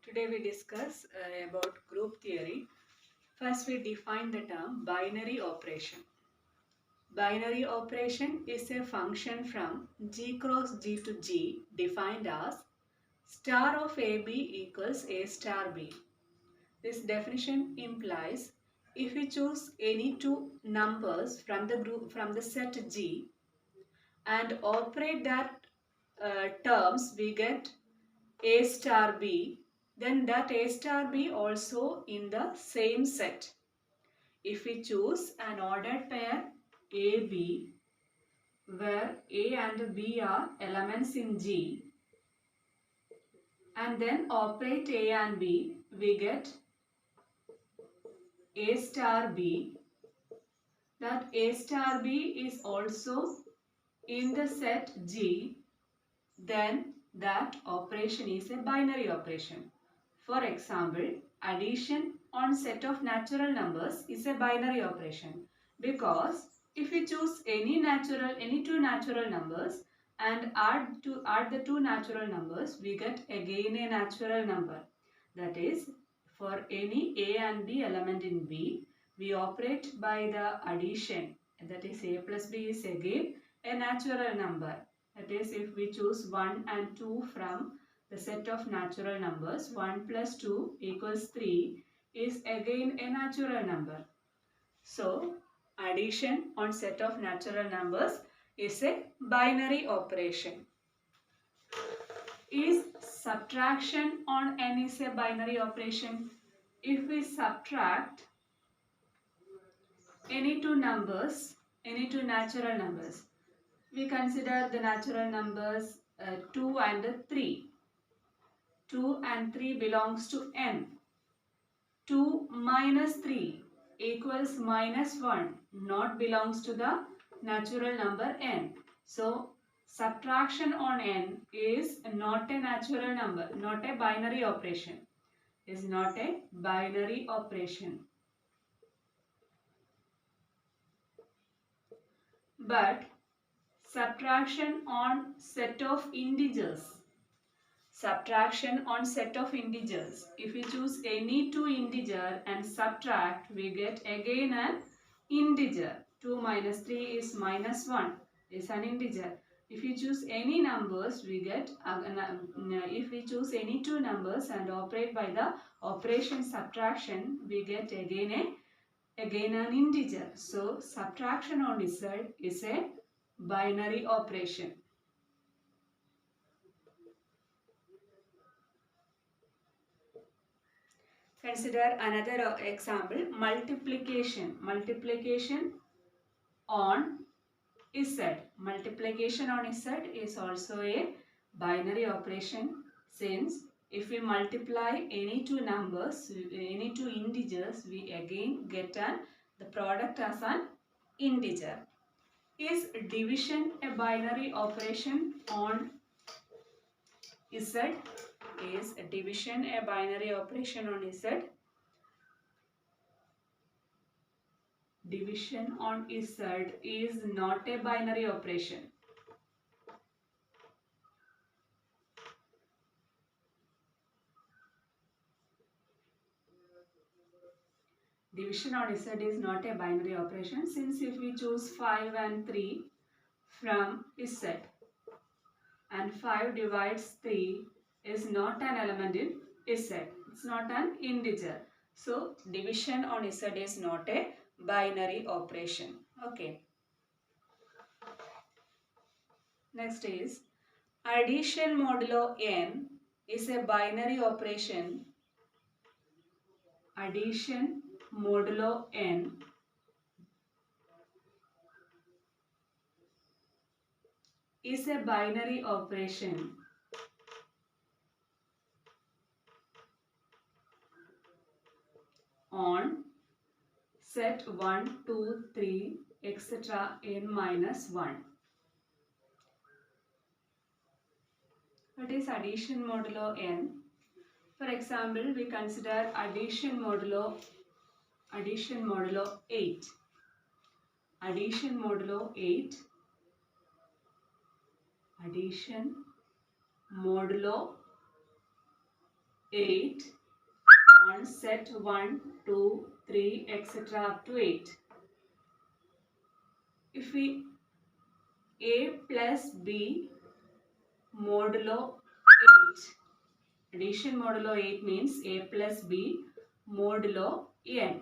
Today we discuss about group theory. First we define the term binary operation. Binary operation is a function from G cross G to G defined as star of AB equals A star B. This definition implies if we choose any two numbers from the set G and operate that terms, we get A star B, then that A star B also in the same set. If we choose an ordered pair AB where A and B are elements in G and then operate A and B, we get A star B. That A star B is also in the set G, then that operation is a binary operation. For example, addition on set of natural numbers is a binary operation because if we choose any two natural numbers and add the two natural numbers, we get again a natural number. That is, for any A and B element in B, we operate by the addition. That is, A plus B is again a natural number. That is, if we choose 1 and 2 from the set of natural numbers, 1 plus 2 equals 3 is again a natural number. So, addition on set of natural numbers is a binary operation. Is subtraction on n is a binary operation? If we subtract any two numbers, any two natural numbers, we consider the natural numbers 2 and 3. 2 and 3 belongs to n. 2 minus 3 equals minus 1 not belongs to the natural number n. So, subtraction on n is not a natural number, not a binary operation. Is not a binary operation. But subtraction on set of integers. Subtraction on set of integers. If we choose any two integer and subtract, we get again an integer. 2 minus 3 is minus 1. Is an integer. If you choose any numbers, we get, if we choose any two numbers and operate by the operation subtraction, we get again an integer. So, subtraction on Z is a binary operation. Consider another example, multiplication. Multiplication on Z. Multiplication on Z is also a binary operation, since if we multiply any two numbers, any two integers, we again get the product as an integer. Is division a binary operation on Z? Is division a binary operation on Z? Division on Z is not a binary operation. Division on Z is not a binary operation, since if we choose 5 and 3 from Z and 5 divides 3 is not an element in Z. It's not an integer. So, division on Z is not a binary operation. Okay. Next is addition modulo n is a binary operation. Addition modulo n is a binary operation on set 1, 2, 3, etc. n minus 1. What is addition modulo n? For example, we consider addition modulo 8. Addition modulo 8. Addition modulo 8 on set 1, 2, 3, etc. up to 8. If we A plus B modulo 8, addition modulo 8 means A plus B modulo n.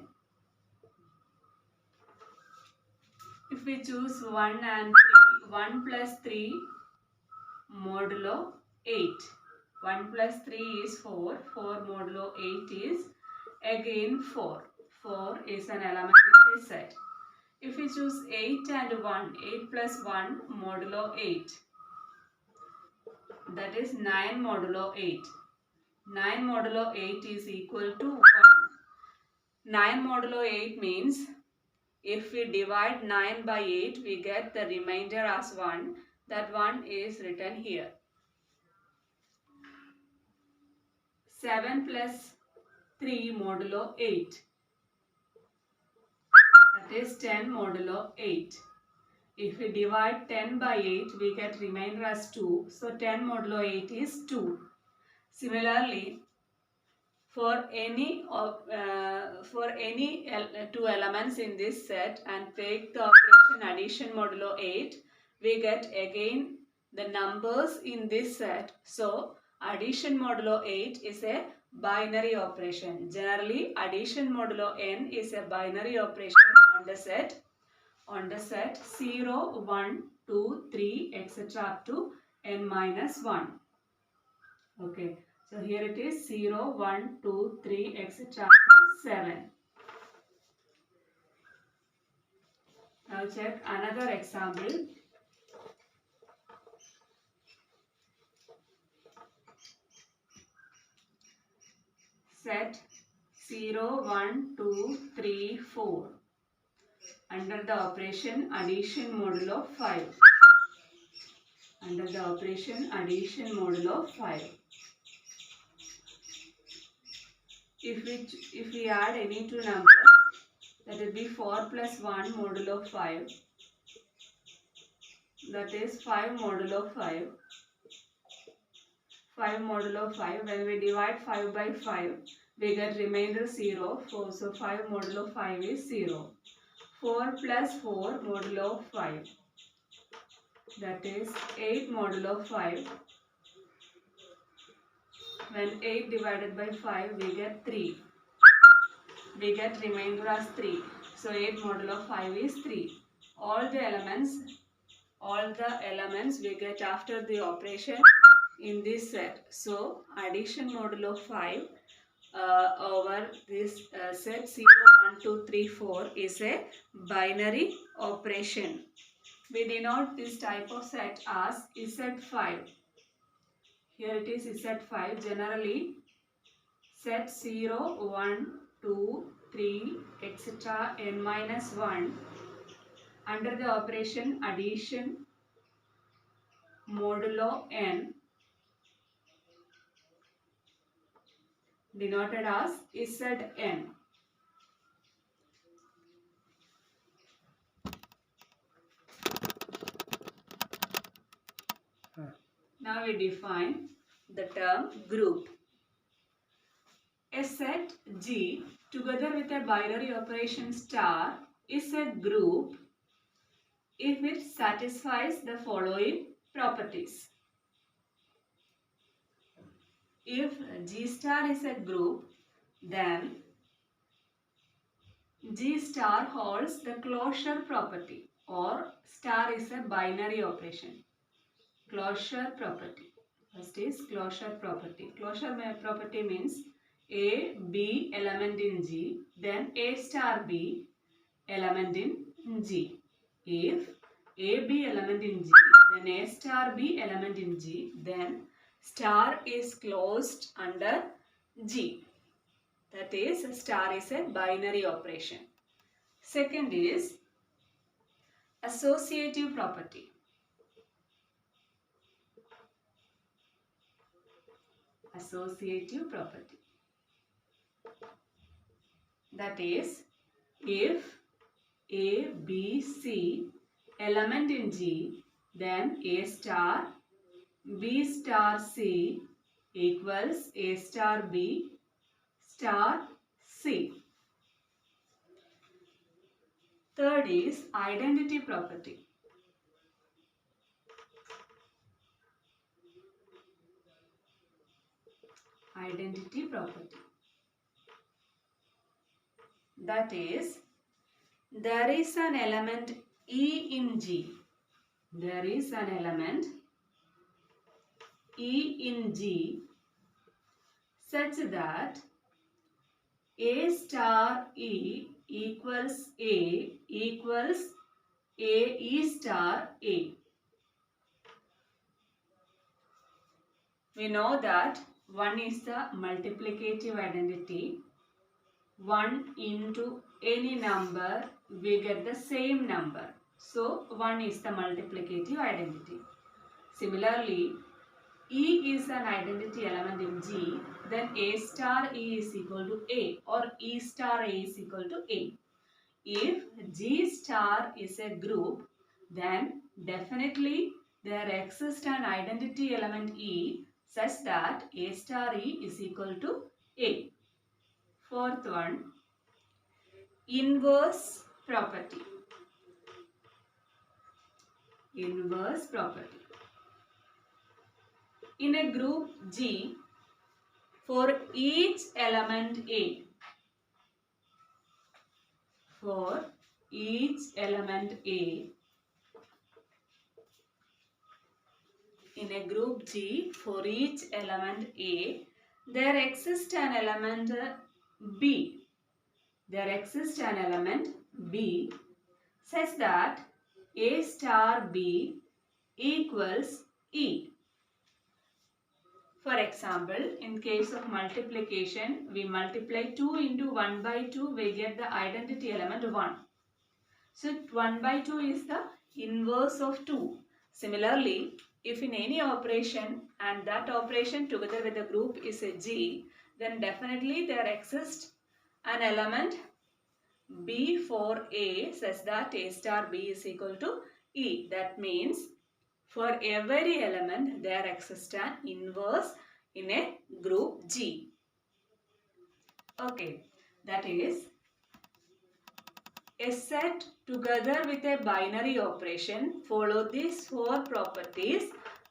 If we choose 1 and 3, 1 plus 3 modulo 8. 1 plus 3 is 4. 4 modulo 8 is again 4. 4 is an element in this set. If we choose 8 and 1, 8 plus 1 modulo 8. That is 9 modulo 8. 9 modulo 8 is equal to 1. 9 modulo 8 means if we divide 9 by 8, we get the remainder as 1. That 1 is written here. 7 plus 3 modulo 8. That is 10 modulo 8. If we divide 10 by 8, we get remainder as 2. So 10 modulo 8 is 2. Similarly, for any two elements in this set and take the operation addition modulo 8, we get again the numbers in this set. So addition modulo 8 is a binary operation. Generally, addition modulo n is a binary operation on the set 0, 1, 2, 3, etc. up to n minus 1. Okay. So here it is 0, 1, 2, 3, etc. up to 7. Now check another example. Set 0, 1, 2, 3, 4 under the operation addition modulo 5. Under the operation addition modulo 5. If we add any two numbers, that will be 4 plus 1 modulo 5. That is 5 modulo 5. 5 modulo 5. When we divide 5 by 5, we get remainder 0. So 5 modulo 5 is 0. 4 plus 4 modulo 5. That is 8 modulo 5. When 8 divided by 5, we get 3. We get remainder as 3. So 8 modulo 5 is 3. All the elements we get after the operation in this set. So addition modulo 5 over this set 0, 1, 2, 3, 4 is a binary operation. We denote this type of set as Z5. Here it is Z5. Generally, set 0, 1, 2, 3, etc. n minus 1 under the operation addition modulo n denoted as Zn. Now we define the term group. A set G together with a binary operation star is a group if it satisfies the following properties. If G star is a group, then G star holds the closure property, or star is a binary operation. Closure property. First is closure property. Closure property means A, B element in G, then A star B element in G. If A, B element in G, then A star B element in G, then star is closed under G. That is, star is a binary operation. Second is associative property. Associative property. That is, if A, B, C element in G, then A star, B star C equals A star B star C. Third is identity property. Identity property. That is, there is an element E in G. There is an element E in G such that A star E equals A equals A E star A. We know that 1 is the multiplicative identity. 1 into any number, we get the same number. So, 1 is the multiplicative identity. Similarly, E is an identity element in G, then A star E is equal to A or E star A is equal to A. If G star is a group, then definitely there exists an identity element E such that A star E is equal to A. Fourth one, inverse property. Inverse property. In a group G, for each element A, for each element A, in a group G, for each element A, there exists an element B. There exists an element B such that A star B equals E. For example, in case of multiplication, we multiply 2 into 1 by 2, we get the identity element 1. So, 1 by 2 is the inverse of 2. Similarly, if in any operation and that operation together with the group is a G, then definitely there exists an element B for A such that A star B is equal to E. That means for every element there exists an inverse in a group G. Okay, that is a set together with a binary operation follow these 4 properties,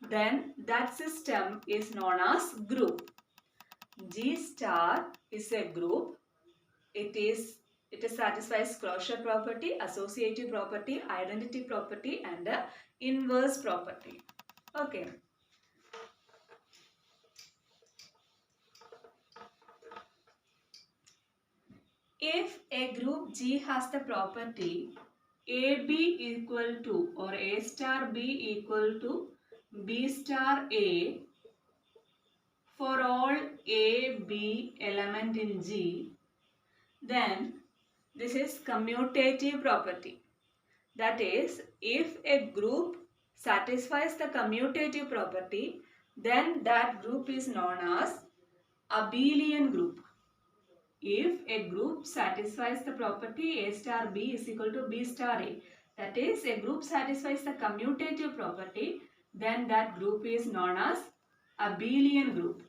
then that system is known as group. G star is a group. It satisfies closure property, associative property, identity property and inverse property. Okay. If a group G has the property AB equal to or A star B equal to B star A for all A, B element in G, then this is commutative property. That is, if a group satisfies the commutative property, then that group is known as abelian group. If a group satisfies the property A star B is equal to B star A, that is, a group satisfies the commutative property, then that group is known as abelian group.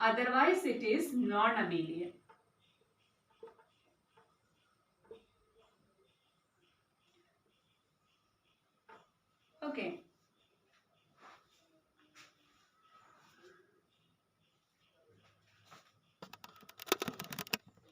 Otherwise, it is non-abelian. Okay.